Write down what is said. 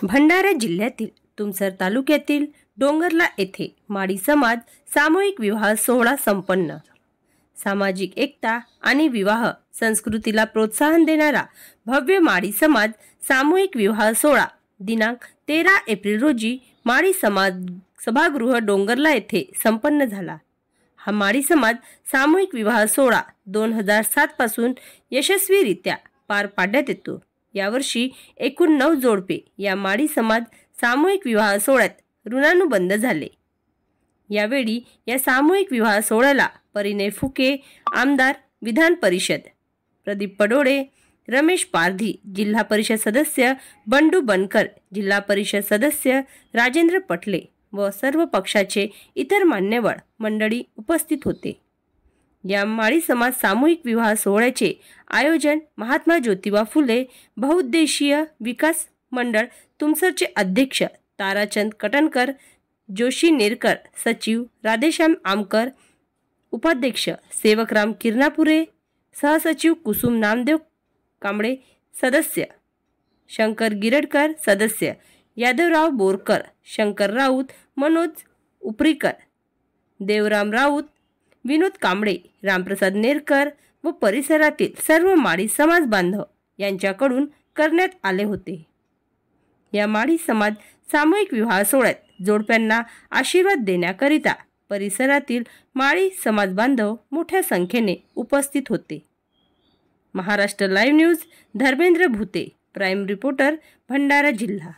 भंडारा जिल्ह्यातील तुमसर तालुक्यातील डोंगरला येथे माडी समाज सामूहिक विवाह सोहळा संपन्न। सामाजिक एकता आणि विवाह संस्कृतीला प्रोत्साहन देणारा भव्य माडी समाज सामूहिक विवाह सोहळा दिनांक 13 एप्रिल रोजी माडी समाज सभागृह डोंगरला येथे संपन्न झाला। हा माडी समाज सामूहिक विवाह सोहळा 2007 पासून यशस्वीरित्या पार पाडण्यात येतो। यावर्षी एकूण 9 जोडपे या माडी समाज सामूहिक विवाह सोहळ्यात ऋणानुबंध झाले। यावेळी या सामूहिक विवाह सोहळ्याला परिणय फुके आमदार विधान परिषद, प्रदीप पडोळे, रमेश पारधी जिल्हा परिषद सदस्य, बंडू बनकर जिल्हा परिषद सदस्य, राजेंद्र पटले व सर्व पक्षाचे इतर मान्यवर मंडळी उपस्थित होते। या माडी समाज सामूहिक विवाह सोहळ्याचे आयोजन महात्मा ज्योतिबा फुले बहुउद्देशीय विकास मंडळ तुमसरचे अध्यक्ष ताराचंद कटनकर, जोशी नेरकर, सचिव राधेश्याम आमकर, उपाध्यक्ष सेवकराम किरणापुरे, सहसचिव कुसुम नामदेव कांबळे, सदस्य शंकर गिरडकर, सदस्य यादवराव बोरकर, शंकर राऊत, मनोज उपरीकर, देवराम राऊत, विनोद कांबळे, रामप्रसाद नेरकर व परिसरातील सर्व माडी समाज बांधव यांच्याकडून करण्यात आले होते। या माडी समाज सामूहिक विवाह सोहळ्यात जोडप्यांना आशीर्वाद देण्याकरिता परिसरातील माडी समाज बांधव मोठ्या संख्येने उपस्थित होते। महाराष्ट्र लाईव्ह न्यूज, धर्मेंद्र भूते, प्राइम रिपोर्टर, भंडारा जिल्हा।